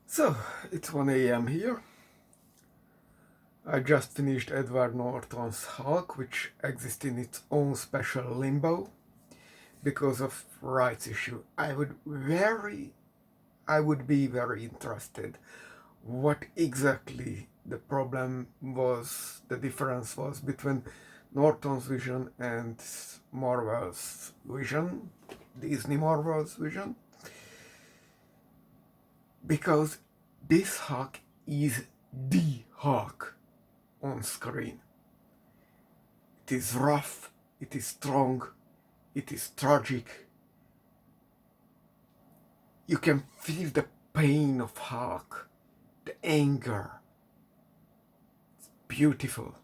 So, it's 1 a.m. here. I just finished Edward Norton's Hulk, which exists in its own special limbo because of rights issue. I would be very interested what exactly the problem was, the difference was between Norton's vision and Marvel's vision, Disney Marvel's vision, because this Hulk is the Hulk on screen. It is rough, it is strong, it is tragic. You can feel the pain of Hulk, the anger. It's beautiful.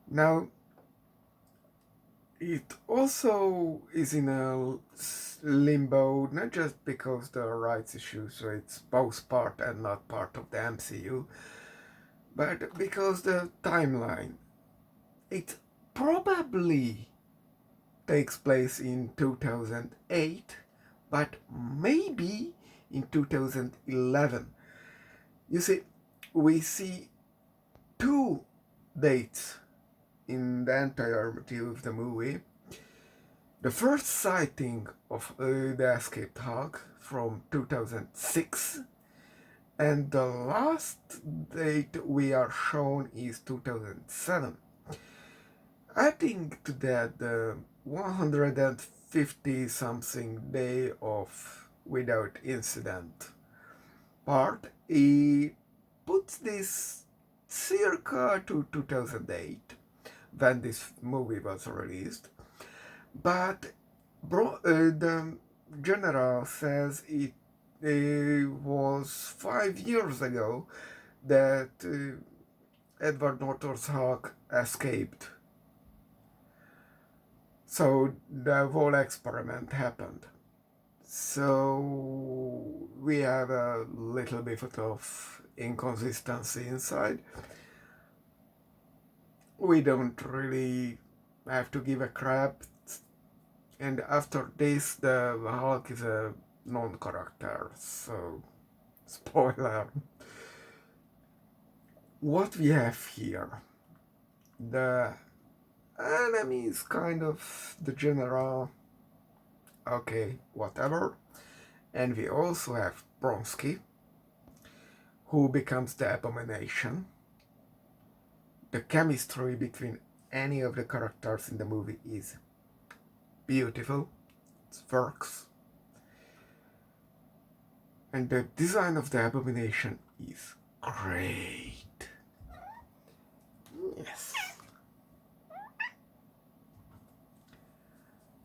Now, it also is in a limbo, not just because the rights issue, so it's both part and not part of the MCU, but because the timeline. It probably takes place in 2008, but maybe in 2011. You see, we see two dates in the entirety of the movie. The first sighting of the escaped Hulk from 2006, and the last date we are shown is 2007. Adding to that the 150 something day of without incident part, it puts this circa to 2008 when this movie was released. But the general says it was 5 years ago that Edward Norton's Hawk escaped. So the whole experiment happened. So we have a little bit of inconsistency inside. We don't really have to give a crap. And after this, the Hulk is a non-character. So, spoiler. What we have here, the enemy is kind of the general, okay, whatever. And we also have Bronsky, who becomes the Abomination. The chemistry between any of the characters in the movie is beautiful. It works. And the design of the Abomination is great. Yes.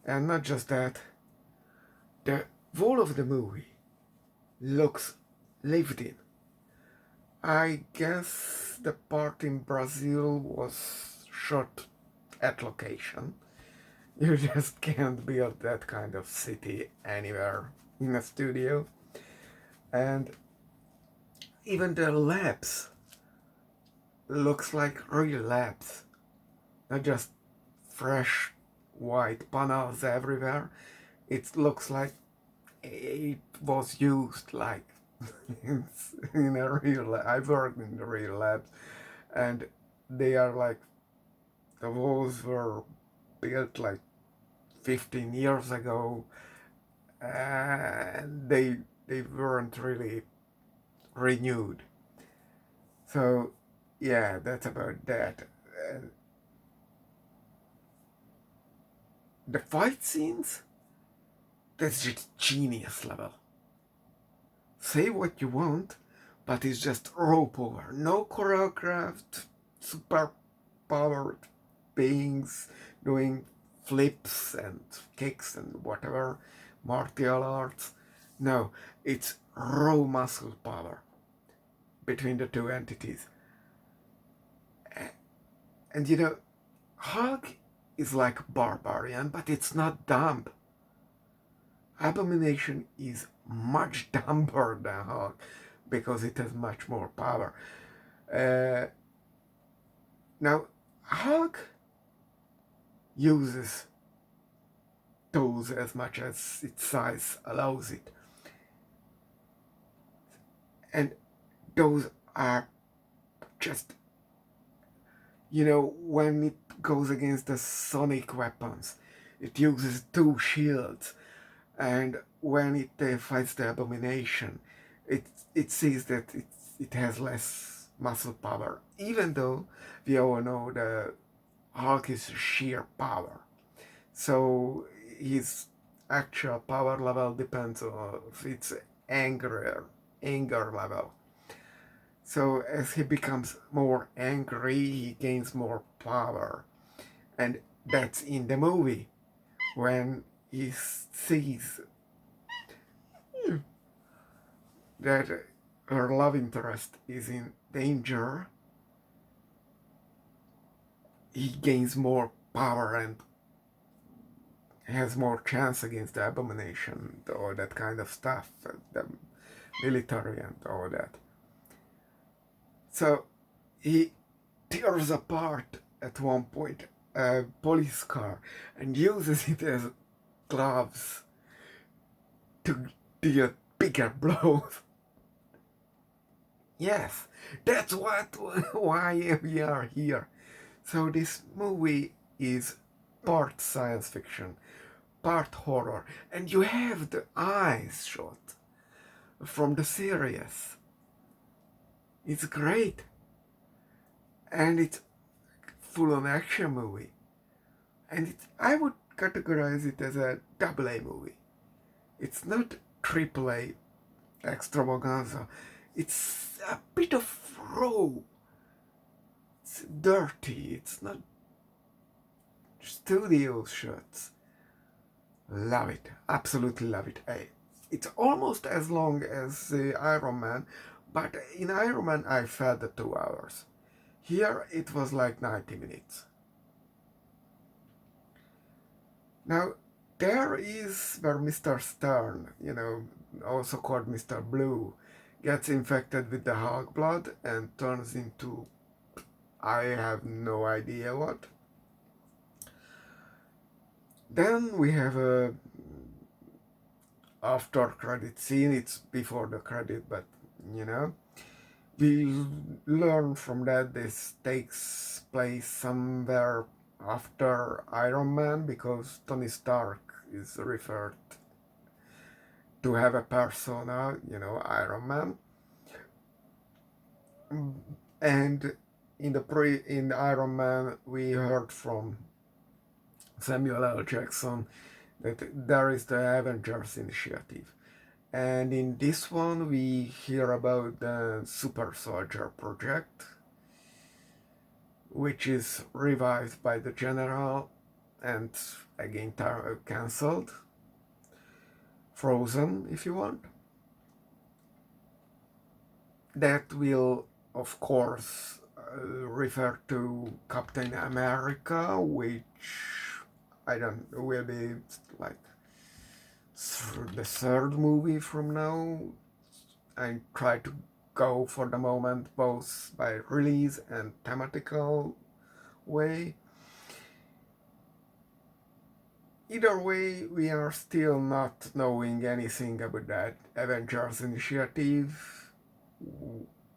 And not just that, the whole of the movie looks lived in. I guess the part in Brazil was shot at location. You just can't build that kind of city anywhere in a studio. And even the labs looks like real labs, not just fresh white panels everywhere. It looks like it was used like in a real lab. I worked in the real labs, and they are like, the walls were built like 15 years ago, and they weren't really renewed. So yeah, that's about that. The fight scenes, that's just genius level. Say what you want, but it's just raw power. No choreographed, super powered beings doing flips and kicks and whatever, martial arts. No, it's raw muscle power between the two entities. And you know, Hulk is like barbarian, but it's not dumb. Abomination is much dumber than Hulk because it has much more power. Now, Hulk uses tools as much as its size allows it. And those are just, when it goes against the sonic weapons, it uses two shields. And when it fights the abomination, it sees that it has less muscle power, even though we all know the Hulk is sheer power. So his actual power level depends on its anger level. So as he becomes more angry, he gains more power. And that's in the movie. When he sees that her love interest is in danger, he gains more power and has more chance against the abomination, all that kind of stuff, the military and all that. So he tears apart at one point a police car and uses it as gloves to deal bigger blows. Yes, that's why we are here. So this movie is part science fiction, part horror, and you have the eyes shot from the series. It's great, and it's full-on action movie, and I would categorize it as a double-A movie. It's not triple-A extravaganza. It's a bit of raw. It's dirty. It's not studio shots. Love it. Absolutely love it. It's almost as long as Iron Man, but in Iron Man I felt the 2 hours. Here it was like 90 minutes. Now, there is where Mr. Stern, also called Mr. Blue, gets infected with the Hulk blood and turns into, I have no idea what. Then we have a after credit scene. It's before the credit, but we learn from that this takes place somewhere after Iron Man, because Tony Stark is referred to have a persona, Iron Man. And in Iron Man we heard from Samuel L. Jackson that there is the Avengers Initiative. And in this one we hear about the Super Soldier Project, which is revived by the General and again cancelled. Frozen, if you want. That will, of course, refer to Captain America, which will be like the third movie from now. I try to go for the moment both by release and thematical way. Either way, we are still not knowing anything about that Avengers Initiative,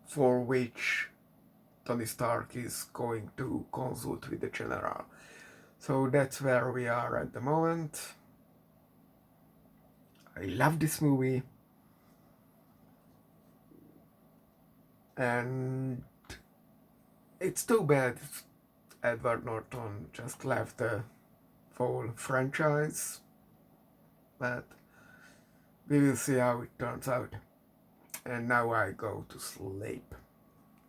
for which Tony Stark is going to consult with the General. So that's where we are at the moment. I love this movie. And it's too bad Edward Norton just left the whole franchise, but we will see how it turns out. And now I go to sleep.